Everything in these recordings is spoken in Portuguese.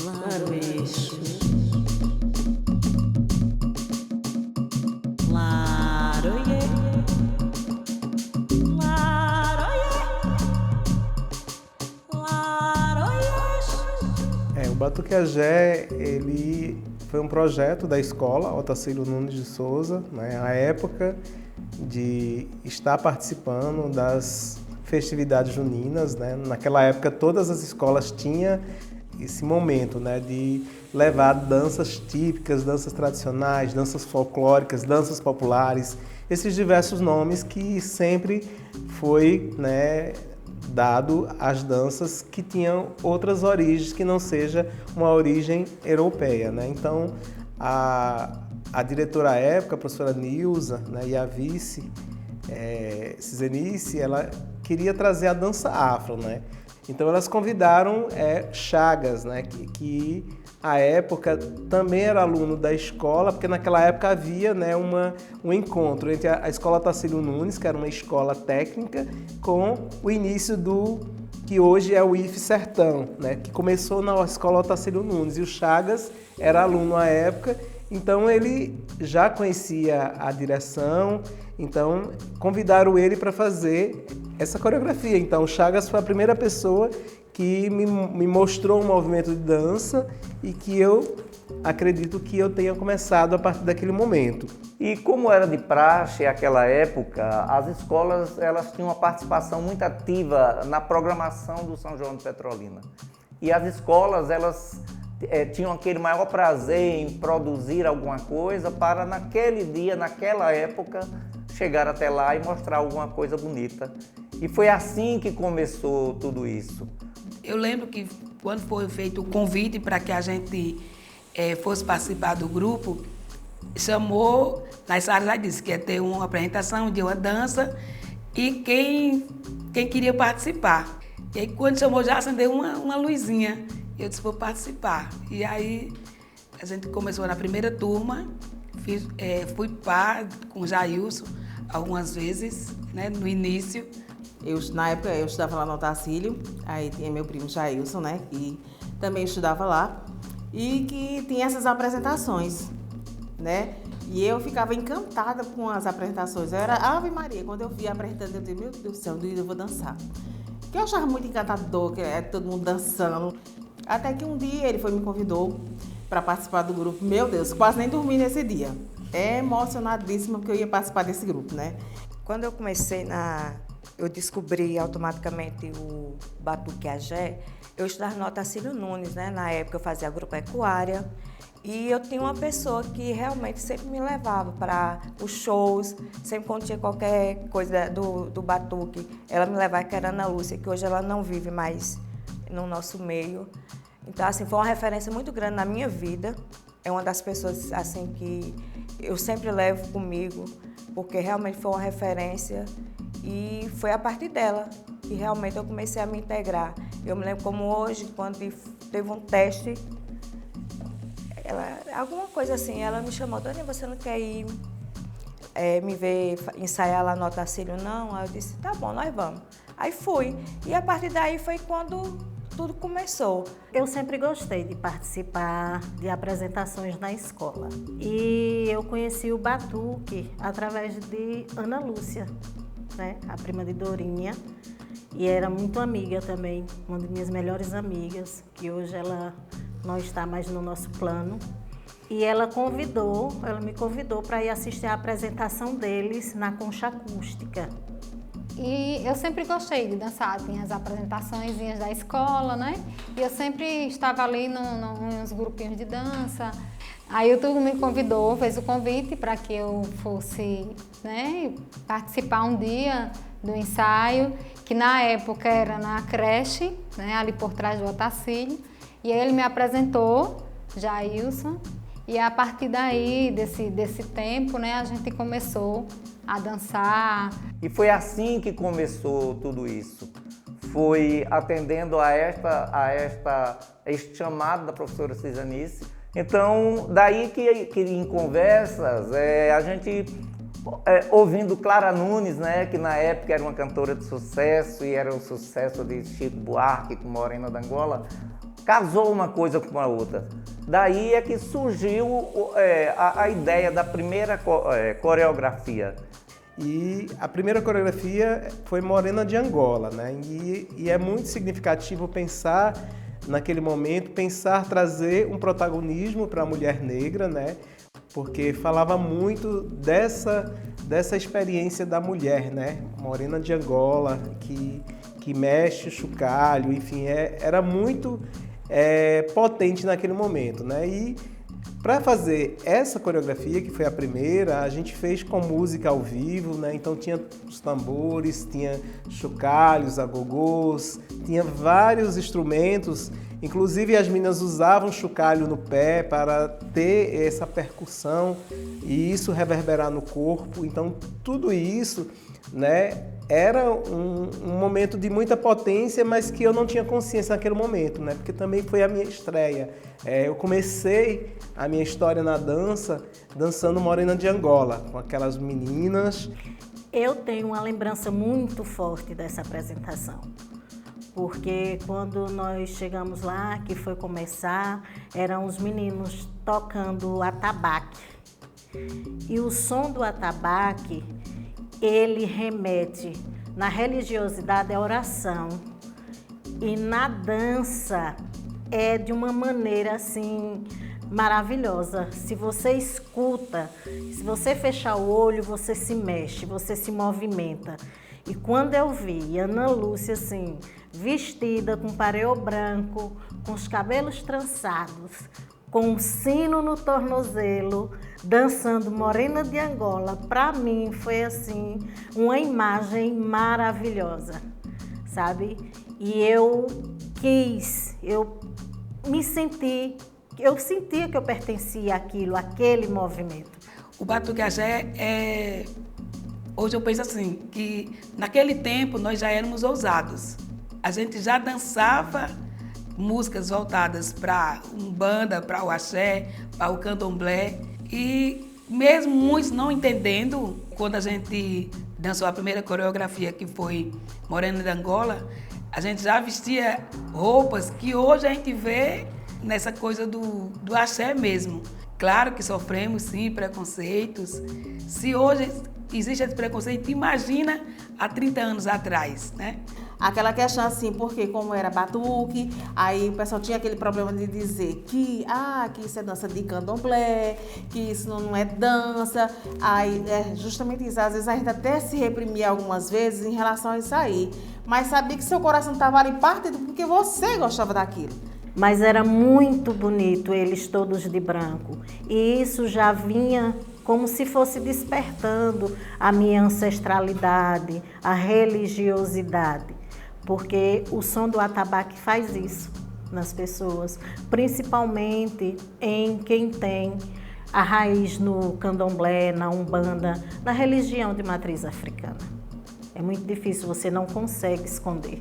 Laroeixo. Laroie. Laroie. Laroieixo. O Batuque Agé, ele foi um projeto da escola Otacílio Nunes de Souza, né, à época de estar participando das festividades juninas, né? Naquela época todas as escolas tinham esse momento, né, de levar danças típicas, danças tradicionais, danças folclóricas, danças populares, esses diversos nomes que sempre foi, né, dado às danças que tinham outras origens que não seja uma origem europeia, né? Então a diretora à época, a professora Nilza, né, e a vice Cisenice, ela queria trazer a dança afro, né? Então elas convidaram Chagas, né, que à época também era aluno da escola, porque naquela época havia, né, um encontro entre a Escola Otacílio Nunes, que era uma escola técnica, com o início do que hoje é o IF Sertão, né, que começou na Escola Otacílio Nunes. E o Chagas era aluno à época, então ele já conhecia a direção, então convidaram ele para fazer essa coreografia. Então o Chagas foi a primeira pessoa que me mostrou um movimento de dança e que eu acredito que eu tenha começado a partir daquele momento. E como era de praxe naquela época, as escolas elas tinham uma participação muito ativa na programação do São João de Petrolina. E as escolas elas tinham aquele maior prazer em produzir alguma coisa para naquele dia, naquela época, chegar até lá e mostrar alguma coisa bonita. E foi assim que começou tudo isso. Eu lembro que quando foi feito o convite para que a gente fosse participar do grupo, chamou, nas áreas já disse que ia ter uma apresentação de uma dança e quem queria participar. E aí quando chamou já acendeu uma luzinha, eu disse vou participar. E aí a gente começou na primeira turma, fui par com o Jailson algumas vezes, né, no início. Na época eu estudava lá no Otacílio, aí tinha meu primo Jailson, né, que também estudava lá, e que tinha essas apresentações, né, e eu ficava encantada com as apresentações. Eu era Ave Maria, quando eu via apresentando, eu disse, meu Deus do céu, eu vou dançar. Que eu achava muito encantador, que era todo mundo dançando. Até que um dia ele me convidou para participar do grupo. Meu Deus, quase nem dormi nesse dia. Emocionadíssima porque eu ia participar desse grupo, né. Quando eu comecei eu descobri automaticamente o Batuque Agé. Eu estudava no Otacílio Nunes, né? Na época eu fazia agropecuária e eu tinha uma pessoa que realmente sempre me levava para os shows, sempre quando tinha qualquer coisa do batuque, ela me levava, que era Ana Lúcia, que hoje ela não vive mais no nosso meio. Então, assim, foi uma referência muito grande na minha vida. É uma das pessoas, assim, que eu sempre levo comigo, porque realmente foi uma referência. E foi a partir dela que realmente eu comecei a me integrar. Eu me lembro como hoje, quando teve um teste, alguma coisa assim, ela me chamou, Dani, você não quer ir me ver ensaiar lá no Otacílio, não? Aí eu disse, tá bom, nós vamos. Aí fui. E a partir daí foi quando tudo começou. Eu sempre gostei de participar de apresentações na escola. E eu conheci o batuque através de Ana Lúcia, né? A prima de Dorinha, e era muito amiga também, uma das minhas melhores amigas, que hoje ela não está mais no nosso plano. E ela me convidou para ir assistir a apresentação deles na Concha Acústica. E eu sempre gostei de dançar, tinha as apresentações da escola, né? E eu sempre estava ali nos grupinhos de dança. Aí o Tugo me convidou, fez o convite para que eu fosse, né, participar um dia do ensaio, que na época era na creche, né, ali por trás do Otacílio. E aí ele me apresentou, Jailson, e a partir daí, desse tempo, né, a gente começou a dançar. E foi assim que começou tudo isso. Foi atendendo a este chamado da professora Cisenice. Então, daí que em conversas, a gente ouvindo Clara Nunes, né, que na época era uma cantora de sucesso e era o sucesso de Chico Buarque com Morena da Angola, casou uma coisa com a outra. Daí é que surgiu a ideia da primeira coreografia. E a primeira coreografia foi Morena de Angola, né? E é muito significativo pensar, naquele momento, trazer um protagonismo para a mulher negra, né? Porque falava muito dessa experiência da mulher, né? Morena de Angola, que mexe o chocalho, enfim, era muito potente naquele momento, né? E para fazer essa coreografia, que foi a primeira, a gente fez com música ao vivo, né? Então tinha os tambores, tinha chocalhos, agogôs, tinha vários instrumentos. Inclusive as meninas usavam chocalho no pé para ter essa percussão e isso reverberar no corpo. Então tudo isso, né, era um momento de muita potência, mas que eu não tinha consciência naquele momento, né? Porque também foi a minha estreia. Eu comecei a minha história na dança, dançando Morena de Angola, com aquelas meninas. Eu tenho uma lembrança muito forte dessa apresentação, porque quando nós chegamos lá, que foi começar, eram os meninos tocando atabaque. E o som do atabaque, ele remete na religiosidade à oração e na dança é de uma maneira assim maravilhosa. Se você escuta, se você fechar o olho, você se mexe, você se movimenta. E quando eu vi Ana Lúcia assim, vestida com pareô branco, com os cabelos trançados, com um sino no tornozelo, dançando Morena de Angola, para mim foi assim uma imagem maravilhosa, sabe? E eu sentia que eu pertencia àquilo, àquele movimento. O Batuque Axé hoje eu penso assim, que naquele tempo nós já éramos ousados. A gente já dançava músicas voltadas para umbanda, para o axé, para o candomblé. E mesmo muitos não entendendo, quando a gente dançou a primeira coreografia, que foi Morena de Angola, a gente já vestia roupas que hoje a gente vê nessa coisa do axé mesmo. Claro que sofremos, sim, preconceitos. Se hoje existe esse preconceito, imagina há 30 anos atrás, né? Aquela questão assim, porque como era batuque, aí o pessoal tinha aquele problema de dizer que isso é dança de candomblé, que isso não é dança. Aí é justamente isso, às vezes a gente até se reprimia algumas vezes em relação a isso aí. Mas sabia que seu coração estava ali partido porque você gostava daquilo. Mas era muito bonito, eles todos de branco. E isso já vinha como se fosse despertando a minha ancestralidade, a religiosidade. Porque o som do atabaque faz isso nas pessoas, principalmente em quem tem a raiz no candomblé, na umbanda, na religião de matriz africana. É muito difícil, você não consegue esconder.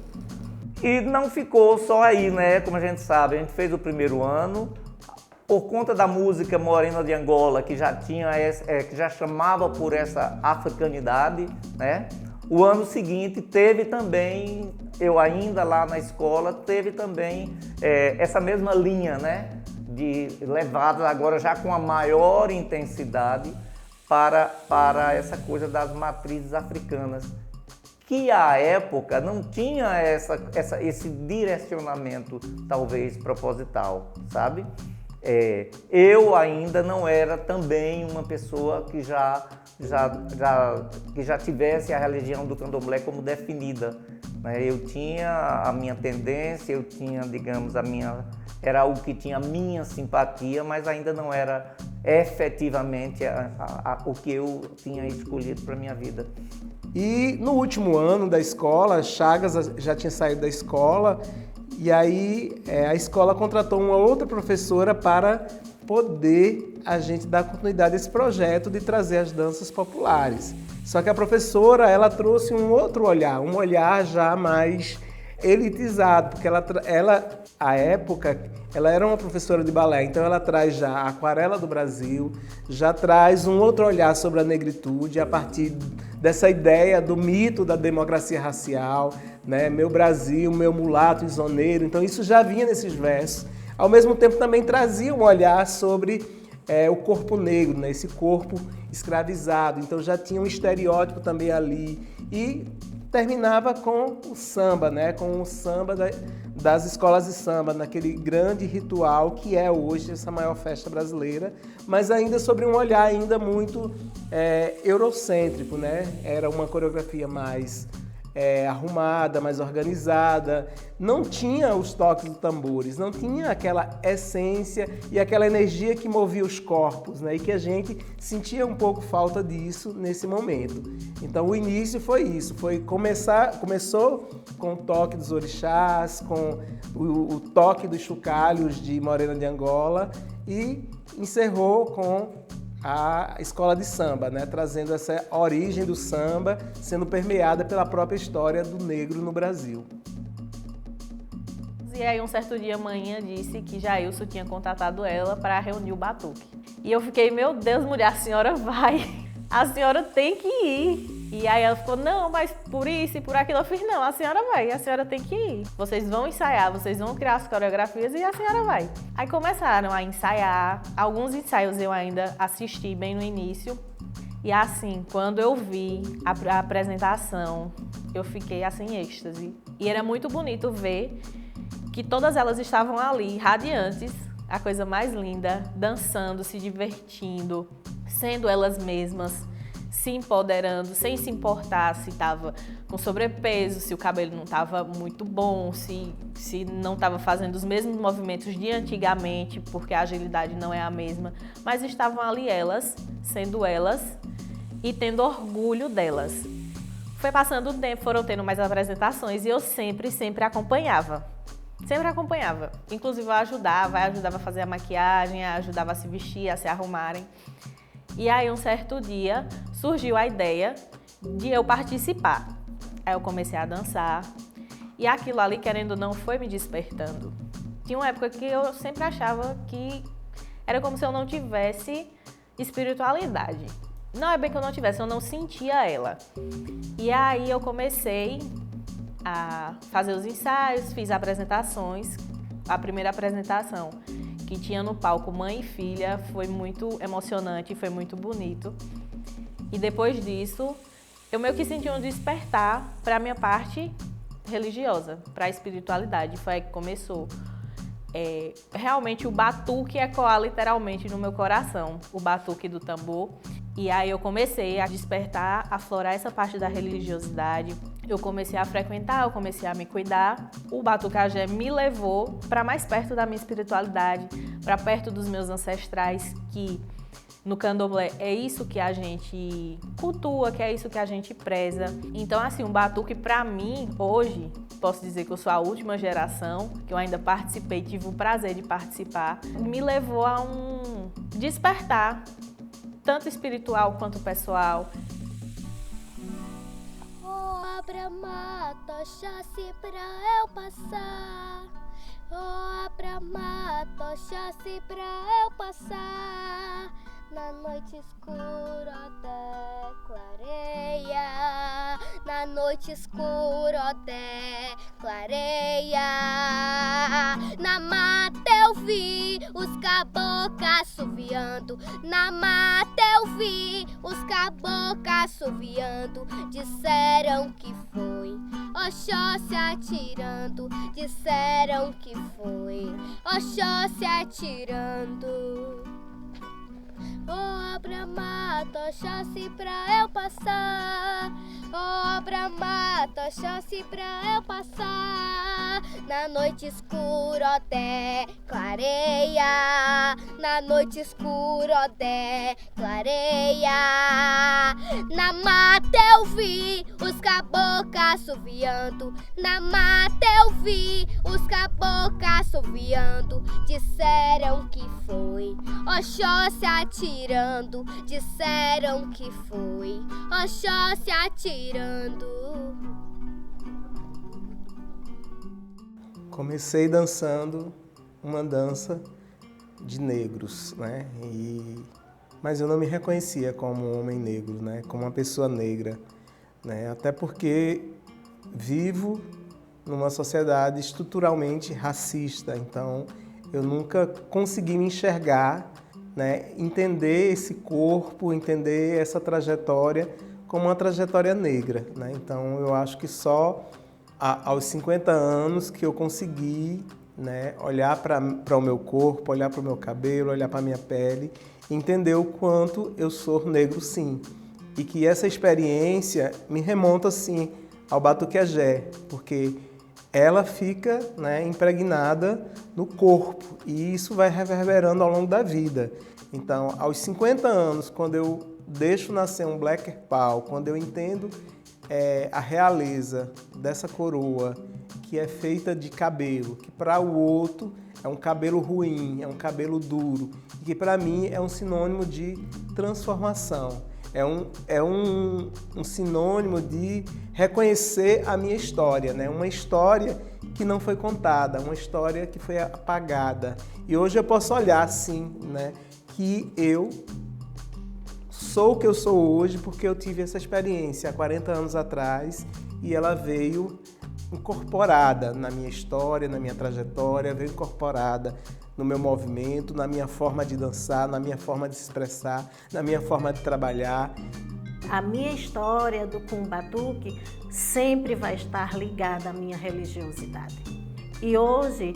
E não ficou só aí, né? Como a gente sabe, a gente fez o primeiro ano, por conta da música Morena de Angola, que já tinha que já chamava por essa africanidade, né? O ano seguinte teve também, eu ainda lá na escola, teve também essa mesma linha, né? De levada agora já com a maior intensidade para essa coisa das matrizes africanas, que à época não tinha esse direcionamento talvez proposital, sabe? Eu ainda não era também uma pessoa que já tivesse a religião do candomblé como definida, né? Eu tinha a minha tendência, eu tinha, digamos, era algo que tinha a minha simpatia, mas ainda não era efetivamente o que eu tinha escolhido para a minha vida. E no último ano da escola, Chagas já tinha saído da escola, e aí a escola contratou uma outra professora para poder a gente dar continuidade a esse projeto de trazer as danças populares. Só que a professora, ela trouxe um outro olhar, um olhar já mais elitizado, porque à época, ela era uma professora de balé, então ela traz já a aquarela do Brasil, já traz um outro olhar sobre a negritude, a partir dessa ideia do mito da democracia racial, né? Meu Brasil, meu mulato isoneiro, então isso já vinha nesses versos. Ao mesmo tempo também trazia um olhar sobre o corpo negro, né? Esse corpo escravizado, então já tinha um estereótipo também ali. E terminava com o samba, né? Com o samba das escolas de samba, naquele grande ritual que é hoje essa maior festa brasileira, mas ainda sobre um olhar ainda muito eurocêntrico, né? Era uma coreografia mais arrumada, mais organizada, não tinha os toques dos tambores, não tinha aquela essência e aquela energia que movia os corpos, né? E que a gente sentia um pouco falta disso nesse momento. Então o início foi isso, começou com o toque dos orixás, com o toque dos chocalhos de Morena de Angola e encerrou com a escola de samba, né? Trazendo essa origem do samba, sendo permeada pela própria história do negro no Brasil. E aí, um certo dia, a manhã disse que Jailson tinha contatado ela para reunir o batuque. E eu fiquei, meu Deus, mulher, a senhora vai, a senhora tem que ir. E aí ela ficou, não, mas por isso e por aquilo. Eu fiz, não, a senhora vai, a senhora tem que ir. Vocês vão ensaiar, vocês vão criar as coreografias e a senhora vai. Aí começaram a ensaiar. Alguns ensaios eu ainda assisti bem no início. E assim, quando eu vi a apresentação, eu fiquei assim em êxtase. E era muito bonito ver que todas elas estavam ali, radiantes, a coisa mais linda, dançando, se divertindo, sendo elas mesmas, se empoderando, sem se importar se estava com sobrepeso, se o cabelo não estava muito bom, se não estava fazendo os mesmos movimentos de antigamente, porque a agilidade não é a mesma, mas estavam ali elas, sendo elas e tendo orgulho delas. Foi passando o tempo, foram tendo mais apresentações e eu sempre acompanhava. Sempre acompanhava. Inclusive eu ajudava a fazer a maquiagem, ajudava a se vestir, a se arrumarem. E aí, um certo dia, surgiu a ideia de eu participar. Aí eu comecei a dançar e aquilo ali, querendo ou não, foi me despertando. Tinha uma época que eu sempre achava que era como se eu não tivesse espiritualidade. Não é bem que eu não tivesse, eu não sentia ela. E aí eu comecei a fazer os ensaios, fiz apresentações. A primeira apresentação que tinha no palco mãe e filha foi muito emocionante, foi muito bonito. E depois disso, eu meio que senti um despertar para a minha parte religiosa, para a espiritualidade. Foi aí que começou. Realmente o batuque ecoar literalmente no meu coração, o batuque do tambor. E aí eu comecei a despertar, a aflorar essa parte da religiosidade. Eu comecei a frequentar, eu comecei a me cuidar. O batucajé me levou para mais perto da minha espiritualidade, para perto dos meus ancestrais, que no candomblé é isso que a gente cultua, que é isso que a gente preza. Então, assim, o batuque para mim, hoje, posso dizer que eu sou a última geração, que eu ainda participei, tive o prazer de participar, me levou a um despertar, tanto espiritual quanto pessoal. Oh, abra mata, chassi pra eu passar. Oh, abra mata, chassi pra eu passar. Na noite escura até clareia. Na noite escura até clareia. Na mata eu vi os caboclos assoviando. Na mata eu vi os caboclos assoviando. Disseram que foi Oxóssi atirando. Disseram que foi Oxóssi atirando. Oh, abra mata, chassi pra eu passar. Oh, abra mata, chassi pra eu passar. Na noite escura até clareia. Na noite escura até clareia. Na mata eu vi os caboclos assoviando. Na mata eu vi os caboclos assoviando. Disseram que foi Oxóssi atirando. Disseram que foi Oxóssi atirando. Comecei dançando uma dança de negros, né? Mas eu não me reconhecia como um homem negro, né? Como uma pessoa negra, né? Até porque vivo numa sociedade estruturalmente racista, então eu nunca consegui me enxergar, né? Entender esse corpo, entender essa trajetória como uma trajetória negra, né? Então eu acho que só aos 50 anos que eu consegui, né, olhar para o meu corpo, olhar para o meu cabelo, olhar para a minha pele, entender o quanto eu sou negro sim. E que essa experiência me remonta sim ao Batuque Agé, porque ela fica, né, impregnada no corpo e isso vai reverberando ao longo da vida. Então, aos 50 anos, quando eu deixo nascer um Black Pau, quando eu entendo a realeza dessa coroa, que é feita de cabelo, que para o outro é um cabelo ruim, é um cabelo duro, e que para mim é um sinônimo de transformação, é um sinônimo de reconhecer a minha história, né? Uma história que não foi contada, uma história que foi apagada. E hoje eu posso olhar assim, né, que eu sou o que eu sou hoje porque eu tive essa experiência há 40 anos atrás e ela veio incorporada na minha história, na minha trajetória, veio incorporada no meu movimento, na minha forma de dançar, na minha forma de se expressar, na minha forma de trabalhar. A minha história do Batuque sempre vai estar ligada à minha religiosidade. E hoje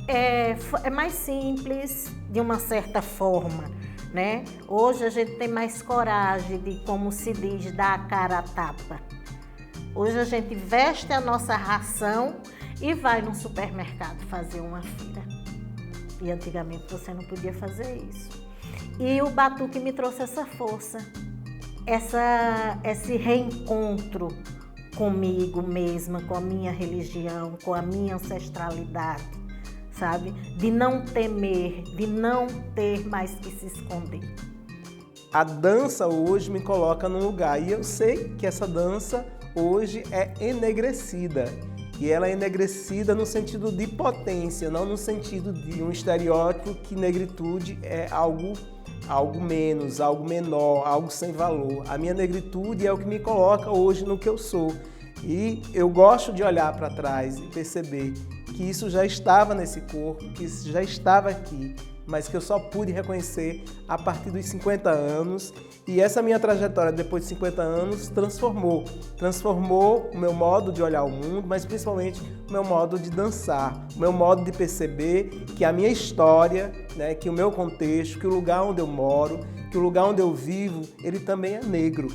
é mais simples de uma certa forma, né? Hoje a gente tem mais coragem de, como se diz, dar a cara a tapa. Hoje a gente veste a nossa ração e vai no supermercado fazer uma feira. E antigamente você não podia fazer isso. E o Batuque me trouxe essa força, esse reencontro comigo mesma, com a minha religião, com a minha ancestralidade, sabe? De não temer, de não ter mais que se esconder. A dança hoje me coloca num lugar e eu sei que essa dança hoje é enegrecida. E ela é enegrecida no sentido de potência, não no sentido de um estereótipo que negritude é algo menos, algo menor, algo sem valor. A minha negritude é o que me coloca hoje no que eu sou. E eu gosto de olhar para trás e perceber que isso já estava nesse corpo, que isso já estava aqui, mas que eu só pude reconhecer a partir dos 50 anos. E essa minha trajetória depois de 50 anos transformou o meu modo de olhar o mundo, mas principalmente o meu modo de dançar, o meu modo de perceber que a minha história, né, que o meu contexto, que o lugar onde eu moro, que o lugar onde eu vivo, ele também é negro.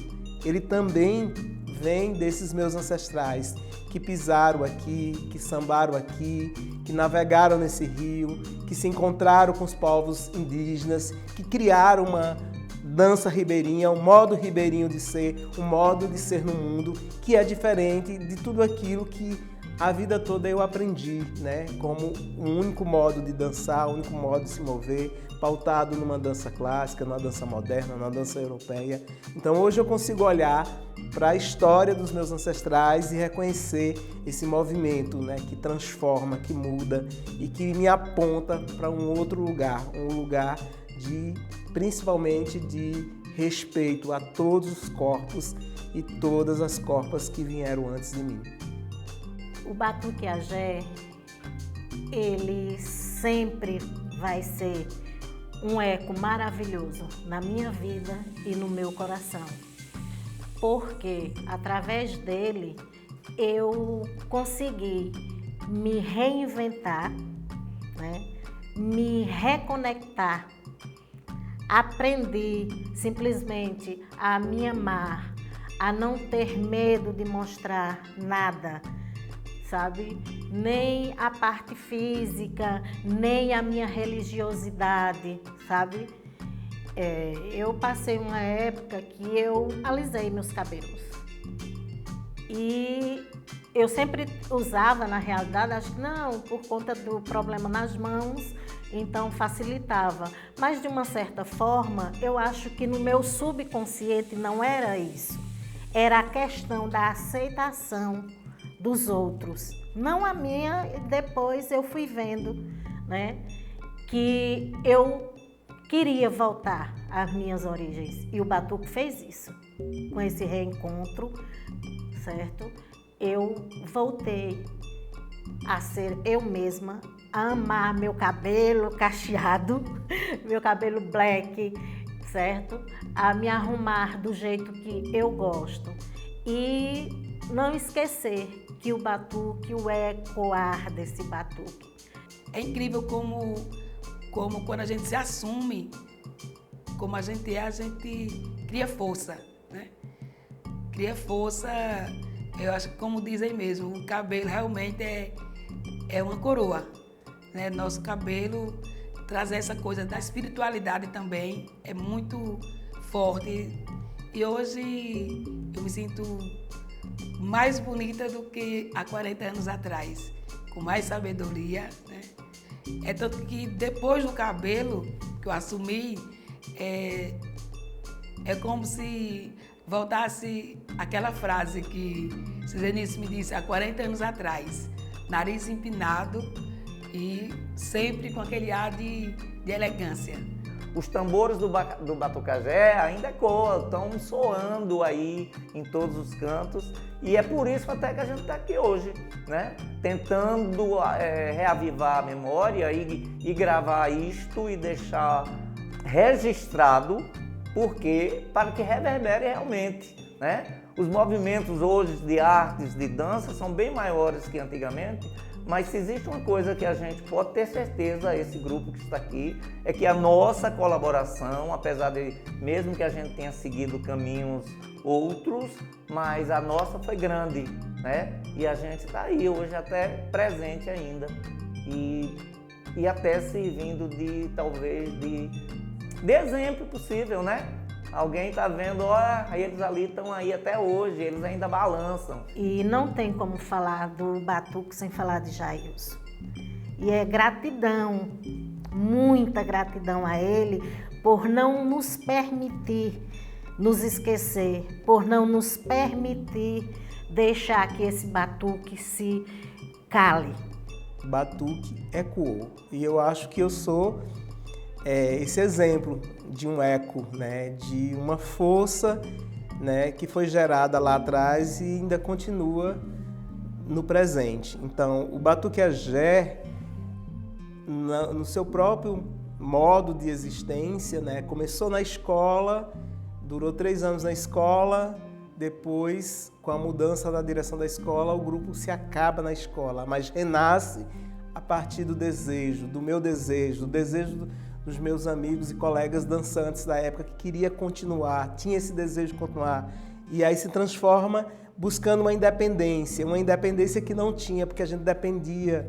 Ele também vem desses meus ancestrais que pisaram aqui, que sambaram aqui, que navegaram nesse rio, que se encontraram com os povos indígenas, que criaram uma dança ribeirinha, um modo ribeirinho de ser, um modo de ser no mundo que é diferente de tudo aquilo que a vida toda eu aprendi, né? Como um único modo de dançar, um único modo de se mover, pautado numa dança clássica, numa dança moderna, numa dança europeia. Então hoje eu consigo olhar para a história dos meus ancestrais e reconhecer esse movimento, né, que transforma, que muda e que me aponta para um outro lugar, um lugar de, principalmente de respeito a todos os corpos e todas as corpas que vieram antes de mim. O Batuque Agé, ele sempre vai ser um eco maravilhoso na minha vida e no meu coração, porque através dele eu consegui me reinventar, né? Me reconectar, aprendi simplesmente a me amar, a não ter medo de mostrar nada, sabe? Nem a parte física, nem a minha religiosidade, sabe? Eu passei uma época que eu alisei meus cabelos. E eu sempre usava, na realidade, acho que não, por conta do problema nas mãos, então facilitava. Mas, de uma certa forma, eu acho que no meu subconsciente não era isso. Era a questão da aceitação dos outros, Não a minha, depois eu fui vendo, né, que eu queria voltar às minhas origens. E o Batuque fez isso. Com esse reencontro, certo? Eu voltei a ser eu mesma, a amar meu cabelo cacheado, meu cabelo black, certo? A me arrumar do jeito que eu gosto. E não esquecer que o batuque, o ecoar desse batuque. É incrível como quando a gente se assume, como a gente cria força, né? Cria força, eu acho que como dizem mesmo, o cabelo realmente é uma coroa, né? Nosso cabelo traz essa coisa da espiritualidade também, é muito forte. E hoje eu me sinto mais bonita do que há 40 anos atrás, com mais sabedoria, né? É tanto que depois do cabelo que eu assumi, é como se voltasse aquela frase que Cisenice me disse há 40 anos atrás, nariz empinado e sempre com aquele ar de elegância. Os tambores do Batucagé ainda ecoam, estão soando aí em todos os cantos e é por isso até que a gente está aqui hoje, né? Tentando reavivar a memória e gravar isto e deixar registrado, para que reverbere realmente, né? Os movimentos hoje de artes, de dança, são bem maiores que antigamente, mas se existe uma coisa que a gente pode ter certeza, esse grupo que está aqui, é que a nossa colaboração, apesar de, mesmo que a gente tenha seguido caminhos outros, mas a nossa foi grande, né? E a gente está aí hoje até presente ainda e até servindo talvez de exemplo possível, né? Alguém está vendo, olha, eles ali estão aí até hoje, eles ainda balançam. E não tem como falar do Batuque sem falar de Jailson. E é gratidão, muita gratidão a ele por não nos permitir nos esquecer, por não nos permitir deixar que esse batuque se cale. Batuque ecoou. E eu acho que eu sou esse exemplo de um eco, né, de uma força, né, que foi gerada lá atrás e ainda continua no presente. Então, o Batuque Agé, no seu próprio modo de existência, né, começou na escola, durou 3 anos na escola, depois, com a mudança da direção da escola, o grupo se acaba na escola, mas renasce a partir do desejo, do meu desejo, do desejo dos meus amigos e colegas dançantes da época que queria continuar, tinha esse desejo de continuar. E aí se transforma buscando uma independência que não tinha, porque a gente dependia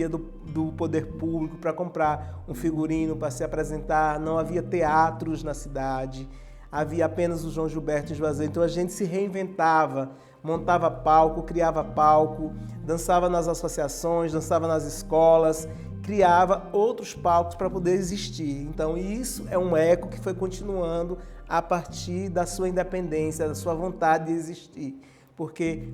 do poder público para comprar um figurino, para se apresentar, não havia teatros na cidade, havia apenas o João Gilberto em Juazeiro, então a gente se reinventava, montava palco, criava palco, dançava nas associações, dançava nas escolas, criava outros palcos para poder existir. Então isso é um eco que foi continuando a partir da sua independência, da sua vontade de existir, porque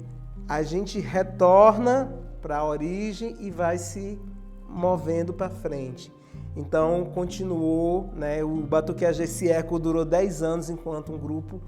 a gente retorna para a origem e vai se movendo para frente. Então continuou, né, o Batuque Agé, esse eco durou 10 anos enquanto um grupo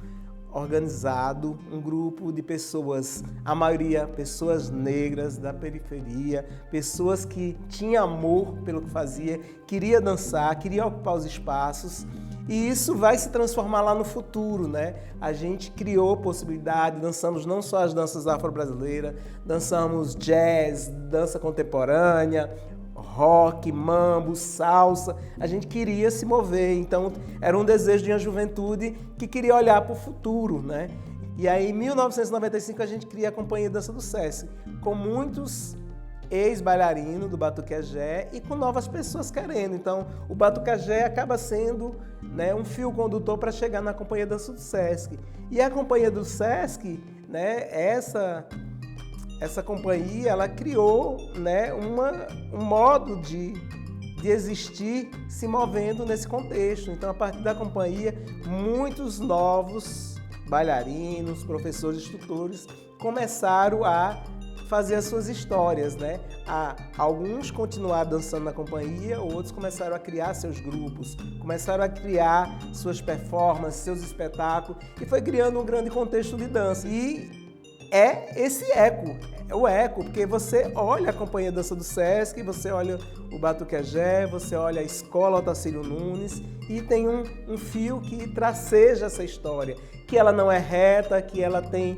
organizado, um grupo de pessoas, a maioria pessoas negras da periferia, pessoas que tinham amor pelo que fazia, queria dançar, queria ocupar os espaços, e isso vai se transformar lá no futuro, né? A gente criou possibilidade, dançamos não só as danças afro-brasileiras, dançamos jazz, dança contemporânea, rock, mambo, salsa, a gente queria se mover, então era um desejo de uma juventude que queria olhar para o futuro, né? E aí em 1995 a gente cria a Companhia Dança do Sesc, com muitos ex-bailarinos do Batuque Agé e com novas pessoas querendo. Então o Batuque Agé acaba sendo, né, um fio condutor para chegar na Companhia Dança do Sesc. E a Companhia do Sesc, né, essa companhia, ela criou, né, um modo de existir se movendo nesse contexto. Então, a partir da companhia, muitos novos bailarinos, professores, instrutores começaram a fazer as suas histórias, né? Alguns continuaram dançando na companhia, outros começaram a criar seus grupos, começaram a criar suas performances, seus espetáculos, e foi criando um grande contexto de dança. E é esse eco, é o eco, porque você olha a Companhia Dança do Sesc, você olha o Batuque Agé, você olha a Escola Otacílio Nunes, e tem um fio que traceja essa história, que ela não é reta, que ela tem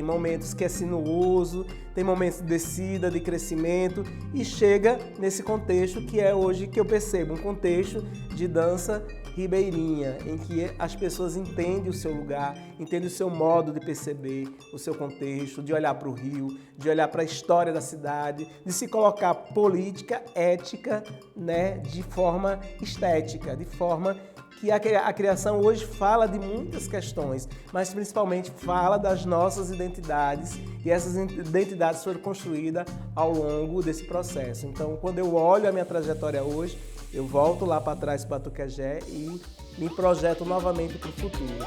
momentos que é sinuoso, tem momentos de descida, de crescimento, e chega nesse contexto que é hoje que eu percebo, um contexto de dança ribeirinha, em que as pessoas entendem o seu lugar, entendem o seu modo de perceber o seu contexto, de olhar para o rio, de olhar para a história da cidade, de se colocar política, ética, né, de forma estética, de forma que a criação hoje fala de muitas questões, mas principalmente fala das nossas identidades, e essas identidades foram construídas ao longo desse processo. Então, quando eu olho a minha trajetória hoje, eu volto lá para trás para o Batuque Agé e me projeto novamente para o futuro.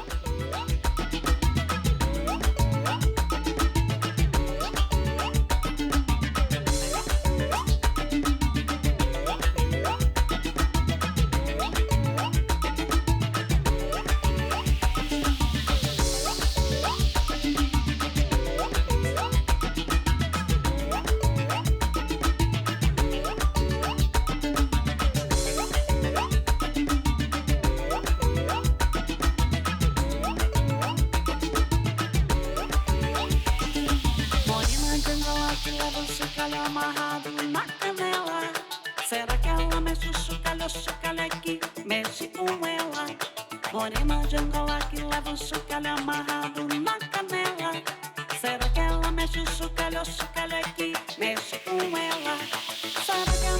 Amarrado na canela. Será que ela mexe o chocalho aqui? Mexe com ela. Morena de Angola que leva o chocalho amarrado na canela. Será que ela mexe o chocalho aqui? Mexe com ela. Será que a